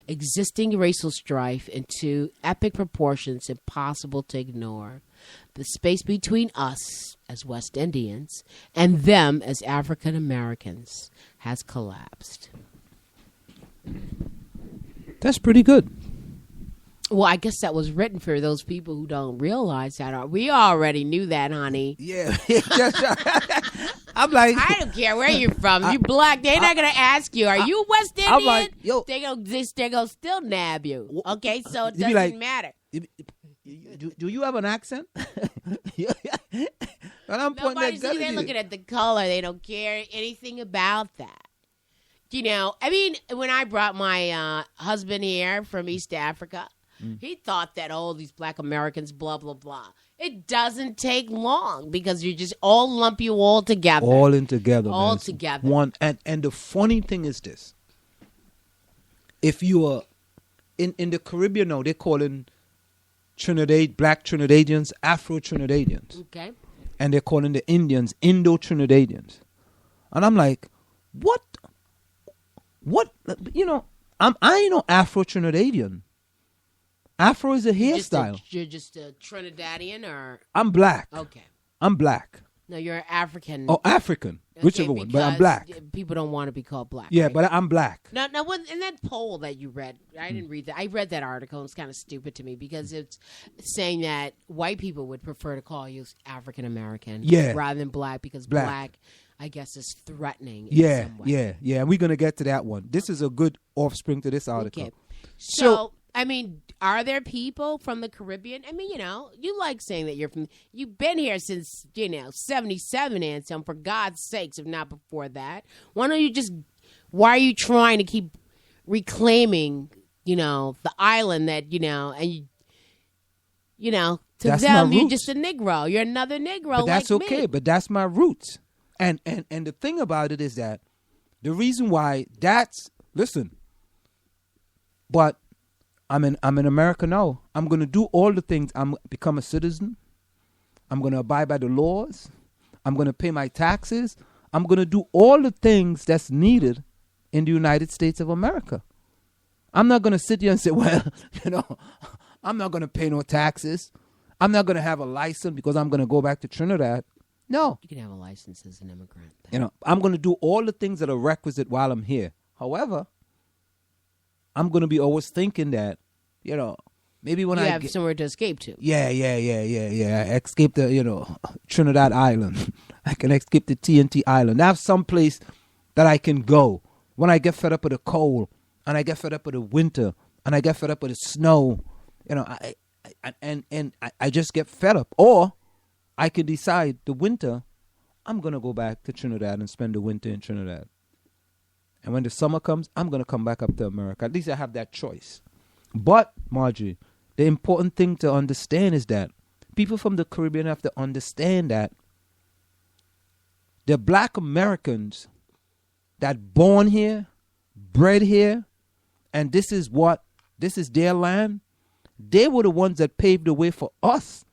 existing racial strife into epic proportions impossible to ignore. The space between us as West Indians and them as African Americans has collapsed. That's pretty good. Well, I guess that was written for those people who don't realize that. We already knew that, honey. Yeah. I'm like, I don't care where you're from. You black, they're not going to ask you, are you West Indian? I'm like, yo. They're gonna still nab you. Okay, so it You be doesn't like- matter. Do you have an accent? And I'm pointing Nobody's that gun even at you. looking at the color. They don't care anything about that. You know, I mean, when I brought my husband here from East Africa, he thought that, these black Americans, blah, blah, blah. It doesn't take long because you just all lump you all together. All in together. All man. It's together. One and the funny thing is this. If you are in the Caribbean now, they're calling black Trinidadians Afro-Trinidadians. Okay. And they're calling the Indians Indo-Trinidadians. And I'm like, what? I ain't no Afro-Trinidadian. Afro is a hairstyle. You're just a Trinidadian or? I'm black. Okay. I'm black. No, you're African. Oh, African. Okay, Whichever one. But I'm because black. People don't want to be called black. Yeah, right? but I'm black. Now, in that poll that you read, I didn't read that. I read that article, and it's kind of stupid to me because it's saying that white people would prefer to call you African American rather than black because black, I guess, is threatening in some way. Yeah. We're going to get to that one. This is a good offspring to this article. Okay. So, I mean, are there people from the Caribbean? I mean, you like saying that you've been here since, 77, Anselm, for God's sakes, if not before that. Why are you trying to keep reclaiming, the island that, and to That's them, my you're roots. just a Negro. You're another Negro But that's like okay. me. But that's my roots. And the thing about it is that the reason why but I'm in America now. I'm going to do all the things. I'm become a citizen. I'm going to abide by the laws. I'm going to pay my taxes. I'm going to do all the things that's needed in the United States of America. I'm not going to sit here and say, well, I'm not going to pay no taxes. I'm not going to have a license because I'm going to go back to Trinidad. No. You can have a license as an immigrant. I'm going to do all the things that are requisite while I'm here. However, I'm going to be always thinking that, maybe when You I have somewhere to escape to. Yeah. I escape the, Trinidad Island. I can escape the TNT Island. I have some place that I can go when I get fed up with the cold and I get fed up with the winter and I get fed up with the snow. I just get fed up. Or I can decide the winter, I'm going to go back to Trinidad and spend the winter in Trinidad. And when the summer comes, I'm going to come back up to America. At least I have that choice. But, Marjorie, the important thing to understand is that people from the Caribbean have to understand that the black Americans that born here, bred here, and this is their land, they were the ones that paved the way for us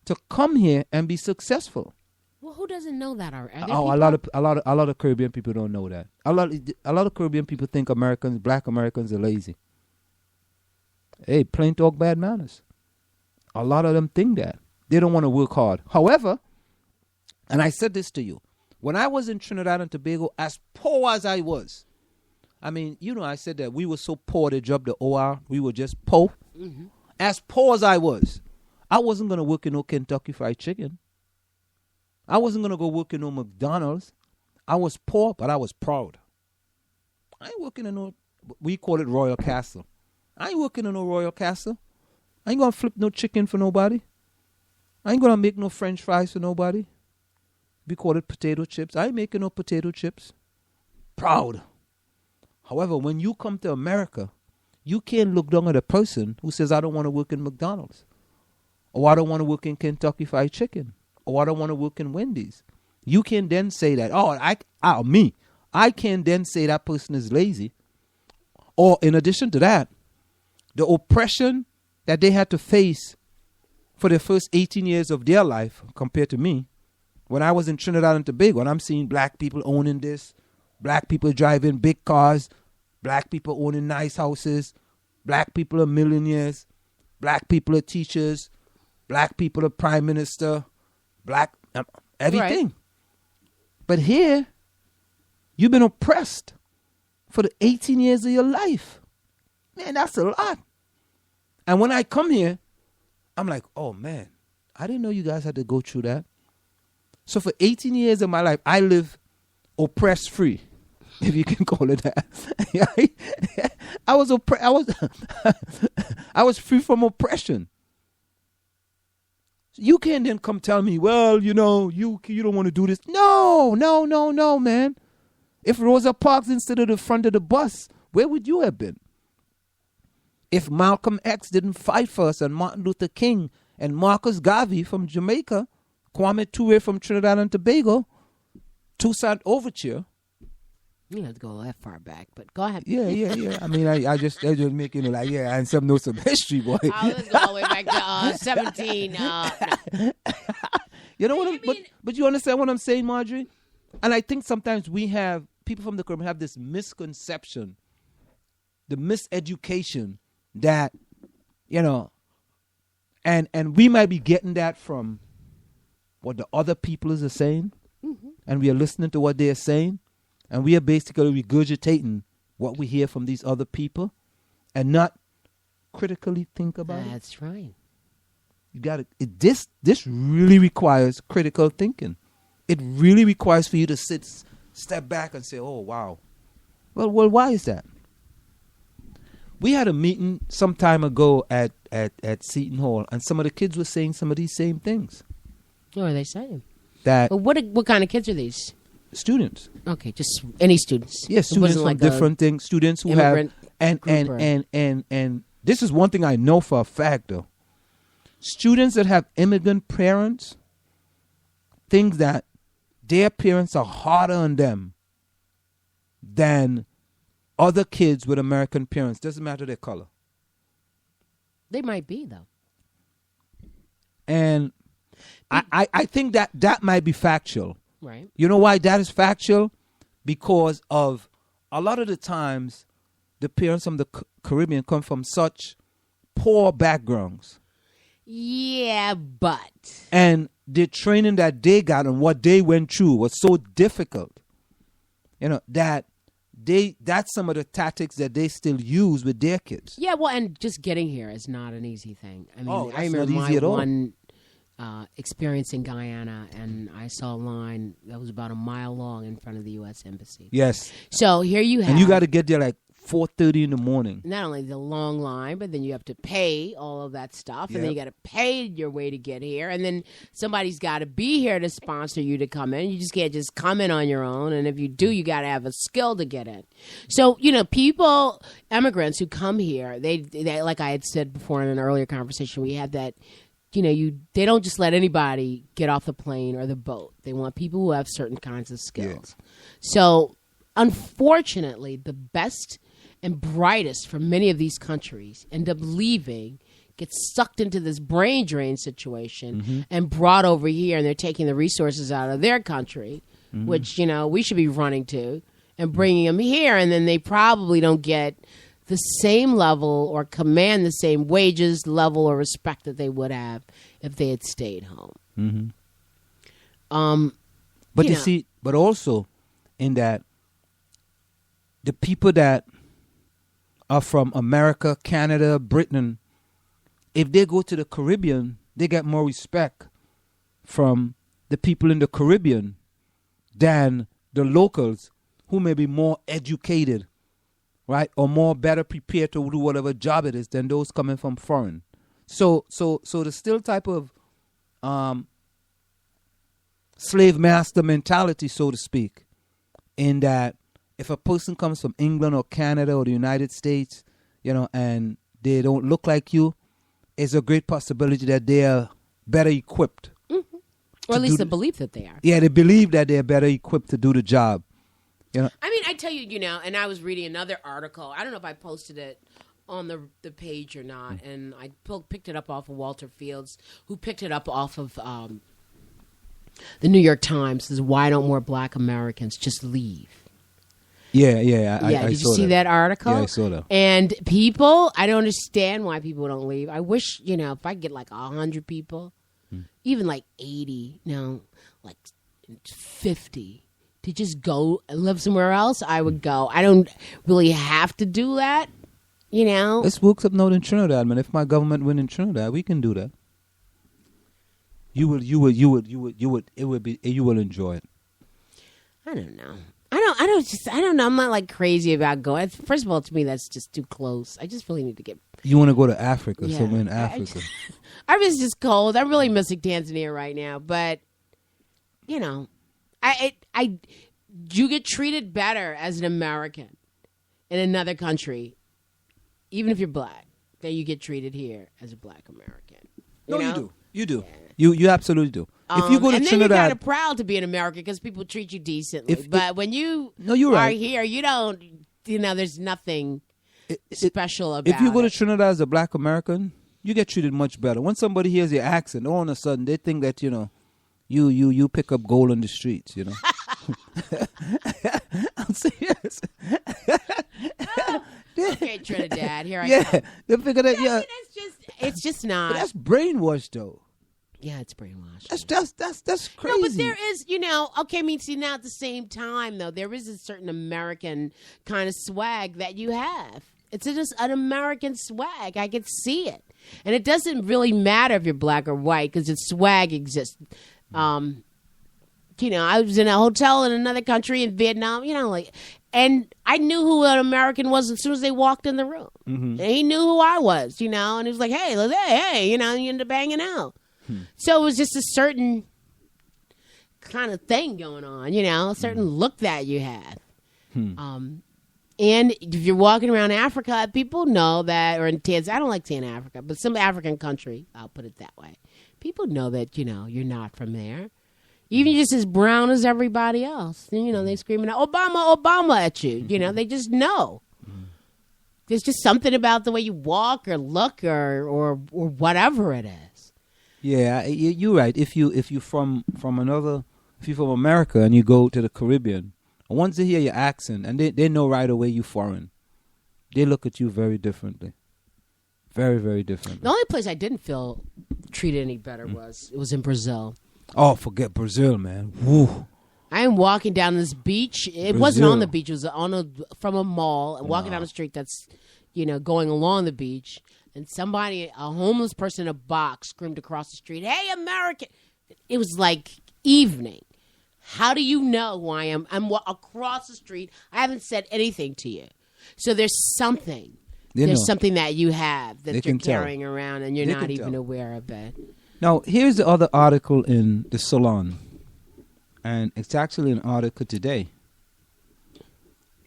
to come here and be successful. Well, who doesn't know that already? A lot of Caribbean people don't know that. A lot of Caribbean people think black Americans are lazy. Hey, plain talk, bad manners. A lot of them think that. They don't want to work hard. However, and I said this to you, when I was in Trinidad and Tobago, as poor as I was, I mean, I said that we were so poor they dropped the OR. We were just poor. Mm-hmm. As poor as I wasn't going to work in no Kentucky Fried Chicken. I wasn't going to go work in no McDonald's. I was poor, but I was proud. I ain't working in we call it Royal Castle. I ain't working in no Royal Castle. I ain't going to flip no chicken for nobody. I ain't going to make no French fries for nobody. We call it potato chips. I ain't making no potato chips. Proud. However, when you come to America, you can't look down at a person who says, I don't want to work in McDonald's. Or I don't want to work in Kentucky Fried Chicken. Or I don't want to work in Wendy's. You can then say that, I can then say that person is lazy. Or in addition to that, the oppression that they had to face for the first 18 years of their life compared to me, when I was in Trinidad and Tobago, and I'm seeing black people owning this, black people driving big cars, black people owning nice houses, Black people are millionaires. Black people are teachers. Black people are prime minister. Black everything. Right. But here, you've been oppressed for the 18 years of your life. Man, that's a lot. And when I come here, I'm like, oh man, I didn't know you guys had to go through that. So for 18 years of my life, I live oppressed free, if you can call it that. I was I was free from oppression. You can't then come tell me, well, you don't want to do this. No, man. If Rosa Parks instead of the front of the bus, where would you have been? If Malcolm X didn't fight for us and Martin Luther King and Marcus Garvey from Jamaica, Kwame Ture from Trinidad and Tobago, Toussaint Overture. You don't have to go that far back, but go ahead. Yeah. I mean, I just making it like, yeah, and some know some history, boy. Let's go all the way back to 17. You know what but you understand what I'm saying, Marjorie? And I think sometimes people from the Caribbean have this misconception, the miseducation that, and we might be getting that from what the other peoples are saying, and we are listening to what they are saying, and we are basically regurgitating what we hear from these other people and not critically think about it. That's right. You got to. This really requires critical thinking. It really requires for you to step back and say, "Oh, wow. Well, why is that?" We had a meeting some time ago at Seton Hall, and some of the kids were saying some of these same things. What are they saying? That what kind of kids are these? Students. Okay, just any students. Yes, students from different things. Students who have and this is one thing I know for a fact though. Students that have immigrant parents think that their parents are harder on them than other kids with American parents. Doesn't matter their color. They might be though. And I think that might be factual. Right. You know why that is factual? Because of a lot of the times the parents from the Caribbean come from such poor backgrounds. Yeah, but. And the training that they got and what they went through was so difficult. That's some of the tactics that they still use with their kids. Yeah, well, and just getting here is not an easy thing. I mean, I remember one experience in Guyana, and I saw a line that was about a mile long in front of the U.S. Embassy. Yes. So here you have... And you got to get there like 4:30 in the morning. Not only the long line, but then you have to pay all of that stuff, and then you got to pay your way to get here, and then somebody's got to be here to sponsor you to come in. You just can't just come in on your own, and if you do, you got to have a skill to get in. So, immigrants who come here, they like I had said before in an earlier conversation, we had that, they don't just let anybody get off the plane or the boat. They want people who have certain kinds of skills. Yeah. So, unfortunately, the best and brightest from many of these countries end up leaving, get sucked into this brain drain situation, and brought over here, and they're taking the resources out of their country, which, we should be running to, and bringing them here, and then they probably don't get the same level or command the same wages, level, or respect that they would have if they had stayed home. But you see, but also in that the people that are from America, Canada, Britain, if they go to the Caribbean, they get more respect from the people in the Caribbean than the locals who may be more educated, right, or more better prepared to do whatever job it is than those coming from foreign. So the still type of slave master mentality, so to speak, in that if a person comes from England or Canada or the United States, and they don't look like you, it's a great possibility that they are better equipped. Mm-hmm. Or at least the belief that they are. Yeah, they believe that they're better equipped to do the job. I mean, I tell you, and I was reading another article. I don't know if I posted it on the page or not, and I picked it up off of Walter Fields, who picked it up off of the New York Times. Says, why don't more Black Americans just leave? Yeah, Did you saw see that article? Yeah, I saw that. And people, I don't understand why people don't leave. I wish, if I could get like 100 people, even like 80, no, like 50, to just go and live somewhere else, I would go. I don't really have to do that, Let's work something out in Trinidad, man. If my government win in Trinidad, we can do that. You will enjoy it. I don't know. I don't know. I'm not like crazy about going. First of all, to me, that's just too close. I just really need to get. You want to go to Africa, Yeah. somewhere in Africa. I was just cold. I'm really missing Tanzania right now, but you get treated better as an American in another country, even if you're black, than you get treated here as a black American. No, know? you do. You do. Yeah. You absolutely do. If you go to and then Trinidad, you're kind of proud to be an American because people treat you decently. But when you you're are right. here, you don't. There's nothing special about. If you go to it. Trinidad as a black American, you get treated much better. When somebody hears your accent, all of a sudden they think that you pick up gold on the streets. I'm serious. Okay, Trinidad, here I come. They figure that It's just not. But that's brainwashed though. Yeah, it's brainwashed. That's crazy. No, but there is, okay, see, now at the same time, though, there is a certain American kind of swag that you have. It's just an American swag. I can see it. And it doesn't really matter if you're black or white because its swag exists. I was in a hotel in another country in Vietnam, and I knew who an American was as soon as they walked in the room. Mm-hmm. And he knew who I was, and he was like, hey, you end up banging out. So it was just a certain kind of thing going on, a certain look that you had. And if you're walking around Africa, people know that, or in Tanzania, I don't like saying Africa, but some African country, I'll put it that way. People know that, you're not from there. Even just as brown as everybody else. They screaming out, Obama, Obama at you. They just know. There's just something about the way you walk or look or whatever it is. Yeah, you're right. If you're from America and you go to the Caribbean, once they hear your accent and they know right away you foreign, they look at you very differently, very, very differently. The only place I didn't feel treated any better was in Brazil. Oh, forget Brazil, man. Woo. I am walking down this beach. It wasn't on the beach. It was from a mall and walking down the street that's going along the beach. And a homeless person in a box screamed across the street, "Hey, American!" It was like evening. How do you know who I am? I'm across the street. I haven't said anything to you. So there's something. There's something that you have that you're carrying around and you're not even aware of it. Now, here's the other article in the Salon. And it's actually an article today.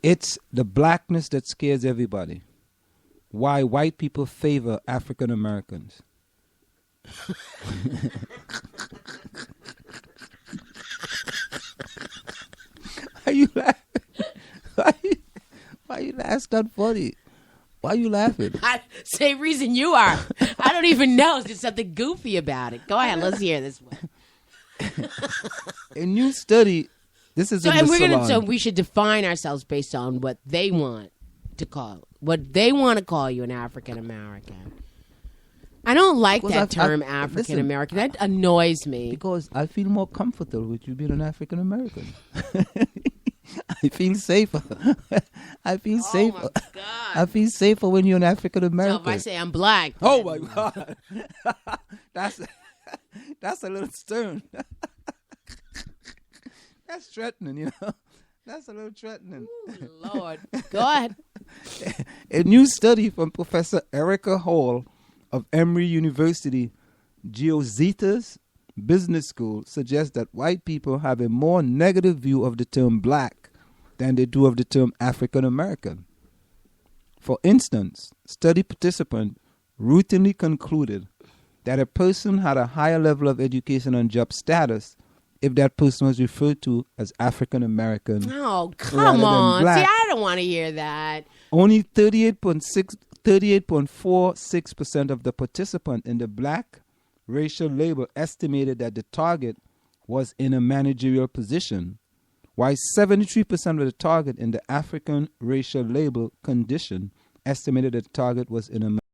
It's the blackness that scares everybody. Why white people favor African Americans. Are you laughing? Why you laughing? That's not funny. Why are you laughing? Same reason you are. I don't even know. It's just something goofy about it. Go ahead. Let's hear this one. A new study. This is so we should define ourselves based on what they want to call you an African American. I don't like that term African American. That annoys me because I feel more comfortable with you being an African American. I feel safer. I feel safer. My God. I feel safer when you're an African American. So if I say I'm black, oh my God, that's a little stern. That's threatening, That's a little threatening. Ooh, Lord, go ahead. A new study from Professor Erica Hall of Emory University, Giozita's Business School suggests that white people have a more negative view of the term black than they do of the term African American. For instance, study participants routinely concluded that a person had a higher level of education and job status if that person was referred to as African American. Oh, come on. See, I don't want to hear that. Only 38.46% of the participants in the black racial label estimated that the target was in a managerial position, while 73% of the target in the African racial label condition estimated that the target was in America.